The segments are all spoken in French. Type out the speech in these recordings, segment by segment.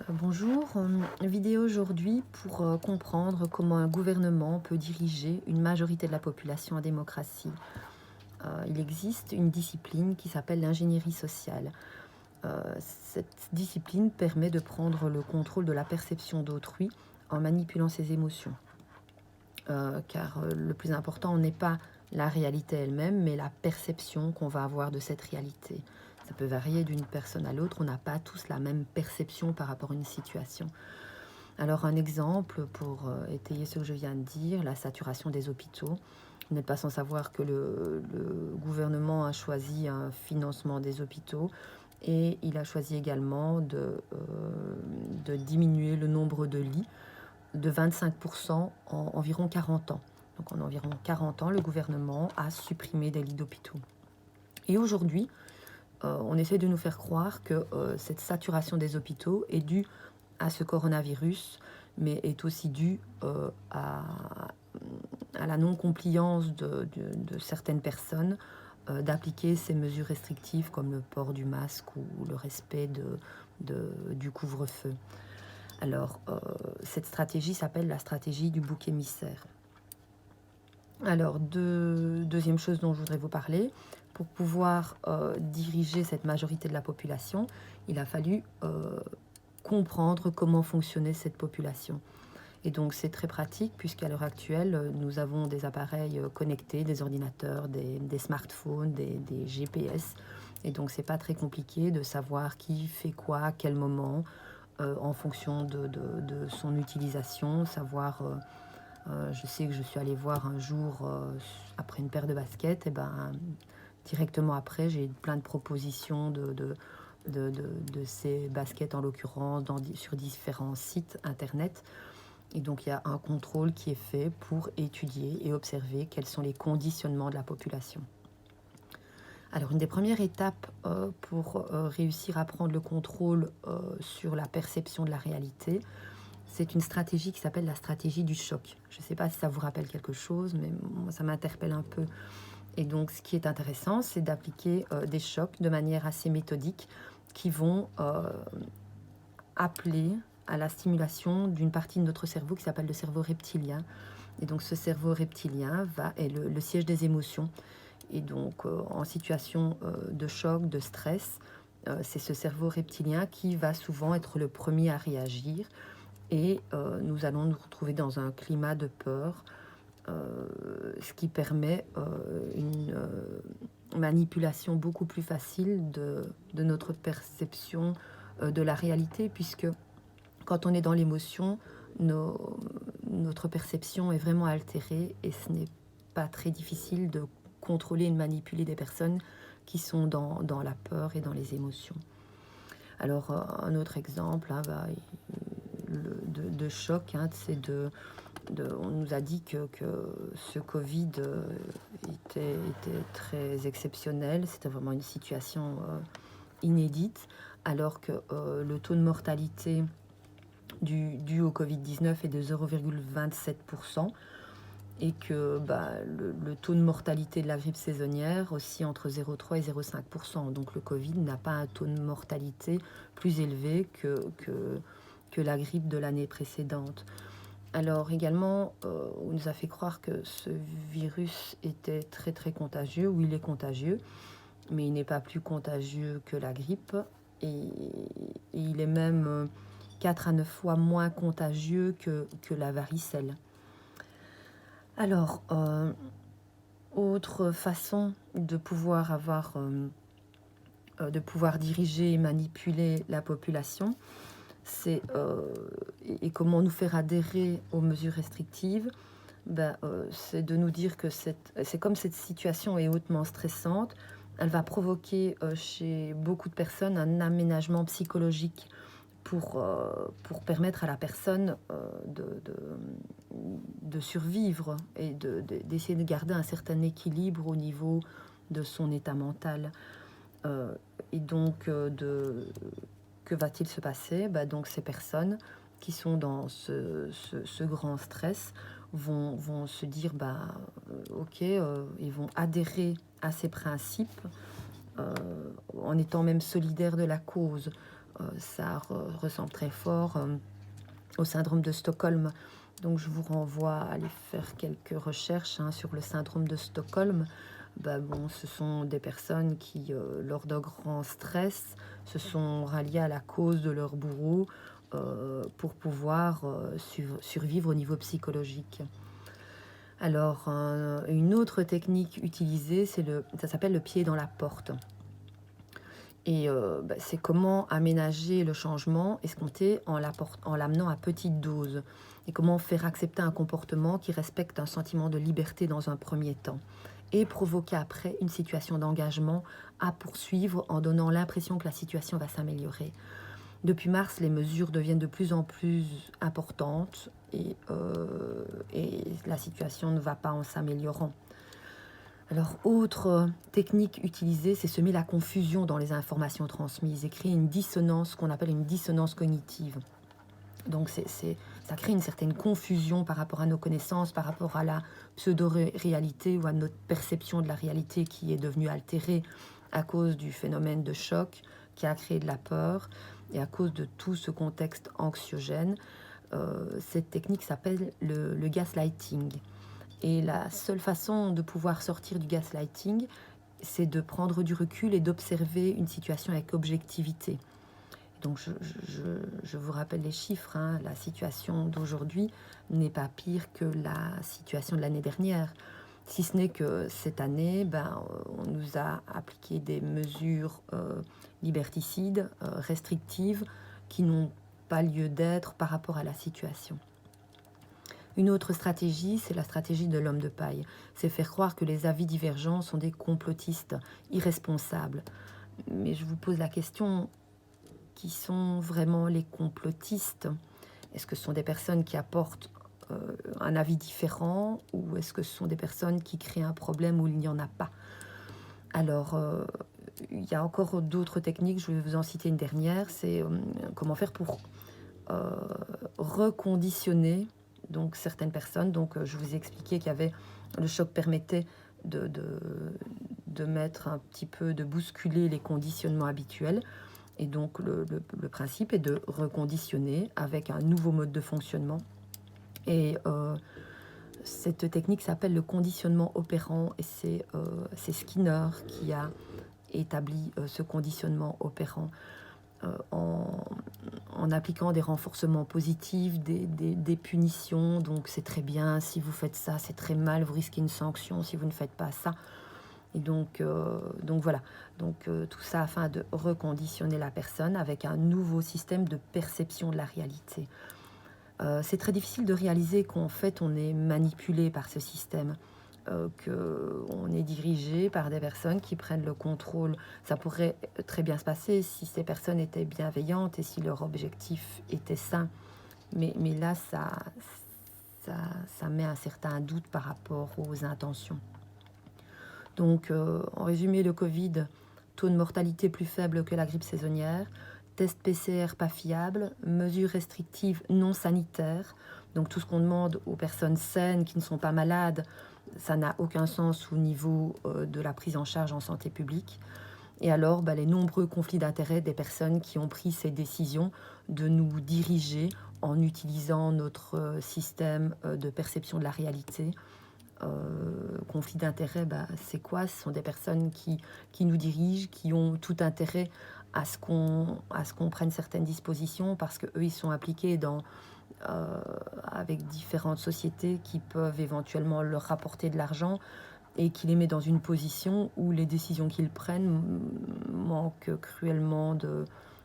Bonjour, vidéo aujourd'hui pour comprendre comment un gouvernement peut diriger une majorité de la population en démocratie. Il existe une discipline qui s'appelle l'ingénierie sociale. Cette discipline permet de prendre le contrôle de la perception d'autrui en manipulant ses émotions. Car le plus important n'est pas la réalité elle-même, mais la perception qu'on va avoir de cette réalité. Ça peut varier d'une personne à l'autre, on n'a pas tous la même perception par rapport à une situation. Alors un exemple pour étayer ce que je viens de dire, la saturation des hôpitaux. Vous n'êtes pas sans savoir que le gouvernement a choisi un financement des hôpitaux et il a choisi également de diminuer le nombre de lits de 25% en environ 40 ans. Donc en environ 40 ans, le gouvernement a supprimé des lits d'hôpitaux. Et aujourd'hui, on essaie de nous faire croire que cette saturation des hôpitaux est due à ce coronavirus, mais est aussi due à la non-compliance de certaines personnes d'appliquer ces mesures restrictives comme le port du masque ou le respect du couvre-feu. Alors, cette stratégie s'appelle la stratégie du bouc émissaire. Alors, deuxième chose dont je voudrais vous parler, pour pouvoir diriger cette majorité de la population, il a fallu comprendre comment fonctionnait cette population. Et donc c'est très pratique puisqu'à l'heure actuelle, nous avons des appareils connectés, des ordinateurs, des smartphones, des GPS. Et donc c'est pas très compliqué de savoir qui fait quoi, à quel moment, en fonction de son utilisation, savoir... je sais que je suis allée voir un jour, après une paire de baskets, et ben directement après, j'ai plein de propositions de ces baskets en l'occurrence sur différents sites internet. Et donc il y a un contrôle qui est fait pour étudier et observer quels sont les conditionnements de la population. Alors une des premières étapes pour réussir à prendre le contrôle sur la perception de la réalité, c'est une stratégie qui s'appelle la stratégie du choc. Je ne sais pas si ça vous rappelle quelque chose, mais moi ça m'interpelle un peu. Et donc ce qui est intéressant, c'est d'appliquer des chocs de manière assez méthodique qui vont appeler à la stimulation d'une partie de notre cerveau qui s'appelle le cerveau reptilien. Et donc ce cerveau reptilien est le siège des émotions. Et donc en situation de choc, de stress, c'est ce cerveau reptilien qui va souvent être le premier à réagir. Et nous allons nous retrouver dans un climat de peur, ce qui permet une manipulation beaucoup plus facile de notre perception de la réalité, puisque quand on est dans l'émotion, notre perception est vraiment altérée et ce n'est pas très difficile de contrôler et de manipuler des personnes qui sont dans la peur et dans les émotions. Alors, un autre exemple de choc, c'est on nous a dit que ce Covid était très exceptionnel, c'était vraiment une situation inédite, alors que le taux de mortalité dû au Covid-19 est de 0,27% et que le taux de mortalité de la grippe saisonnière aussi entre 0,3 et 0,5%. Donc le Covid n'a pas un taux de mortalité plus élevé que la grippe de l'année précédente. Alors également, on nous a fait croire que ce virus était très très contagieux, ou il est contagieux, mais il n'est pas plus contagieux que la grippe, et il est même 4 à 9 fois moins contagieux que la varicelle. Alors, autre façon de pouvoir de pouvoir diriger et manipuler la population, c'est et comment nous faire adhérer aux mesures restrictives, c'est de nous dire que c'est comme cette situation est hautement stressante, elle va provoquer chez beaucoup de personnes un aménagement psychologique pour permettre à la personne de survivre et d'essayer de garder un certain équilibre au niveau de son état mental. Et donc, que va-t-il se passer? Donc, ces personnes qui sont dans ce grand stress vont se dire, ok, ils vont adhérer à ces principes en étant même solidaires de la cause, ça ressemble très fort au syndrome de Stockholm. Donc je vous renvoie à aller faire quelques recherches sur le syndrome de Stockholm. Bon, ce sont des personnes qui, lors d'un grand stress, se sont ralliées à la cause de leur bourreau pour pouvoir survivre au niveau psychologique. Alors, une autre technique utilisée, ça s'appelle le pied dans la porte. Et c'est comment aménager le changement escompté en l'amenant à petite dose. Et comment faire accepter un comportement qui respecte un sentiment de liberté dans un premier temps. Et provoquer après une situation d'engagement à poursuivre en donnant l'impression que la situation va s'améliorer. Depuis mars, les mesures deviennent de plus en plus importantes et la situation ne va pas en s'améliorant. Alors, autre technique utilisée, c'est semer la confusion dans les informations transmises et créer une dissonance qu'on appelle une dissonance cognitive. Donc, ça crée une certaine confusion par rapport à nos connaissances, par rapport à la pseudo-réalité ou à notre perception de la réalité qui est devenue altérée à cause du phénomène de choc qui a créé de la peur et à cause de tout ce contexte anxiogène. Cette technique s'appelle le gaslighting. Et la seule façon de pouvoir sortir du gaslighting, c'est de prendre du recul et d'observer une situation avec objectivité. Donc je vous rappelle les chiffres, la situation d'aujourd'hui n'est pas pire que la situation de l'année dernière. Si ce n'est que cette année, on nous a appliqué des mesures liberticides, restrictives, qui n'ont pas lieu d'être par rapport à la situation. Une autre stratégie, c'est la stratégie de l'homme de paille. C'est faire croire que les avis divergents sont des complotistes irresponsables. Mais je vous pose la question, qui sont vraiment les complotistes? Est-ce que ce sont des personnes qui apportent un avis différent ou est-ce que ce sont des personnes qui créent un problème où il n'y en a pas? Alors, il y a encore d'autres techniques, je vais vous en citer une dernière, c'est comment faire pour reconditionner donc certaines personnes. Donc je vous ai expliqué qu'il y avait le choc permettait de mettre un petit peu, de bousculer les conditionnements habituels. Et donc le principe est de reconditionner avec un nouveau mode de fonctionnement. Et cette technique s'appelle le conditionnement opérant et c'est Skinner qui a établi ce conditionnement opérant. En appliquant des renforcements positifs, des punitions. Donc c'est très bien, si vous faites ça, c'est très mal, vous risquez une sanction si vous ne faites pas ça. Et donc voilà, tout ça afin de reconditionner la personne avec un nouveau système de perception de la réalité. C'est très difficile de réaliser qu'en fait on est manipulé par ce système. Qu'on est dirigé par des personnes qui prennent le contrôle. Ça pourrait très bien se passer si ces personnes étaient bienveillantes et si leur objectif était sain. Mais là, ça met un certain doute par rapport aux intentions. Donc, en résumé, le Covid, taux de mortalité plus faible que la grippe saisonnière, test PCR pas fiable, mesures restrictives non sanitaires. Donc tout ce qu'on demande aux personnes saines qui ne sont pas malades, ça n'a aucun sens au niveau de la prise en charge en santé publique. Et alors, les nombreux conflits d'intérêts des personnes qui ont pris ces décisions de nous diriger en utilisant notre système de perception de la réalité. Conflit d'intérêts, c'est quoi? Ce sont des personnes qui nous dirigent, qui ont tout intérêt à ce qu'on prenne certaines dispositions parce qu'eux, ils sont impliqués avec différentes sociétés qui peuvent éventuellement leur rapporter de l'argent et qui les met dans une position où les décisions qu'ils prennent manquent cruellement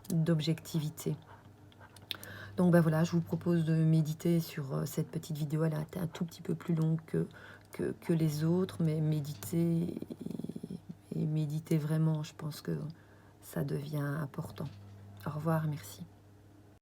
d'objectivité. Donc voilà, je vous propose de méditer sur cette petite vidéo. Elle a été un tout petit peu plus longue que les autres, mais méditer et méditer vraiment, je pense que ça devient important. Au revoir, merci.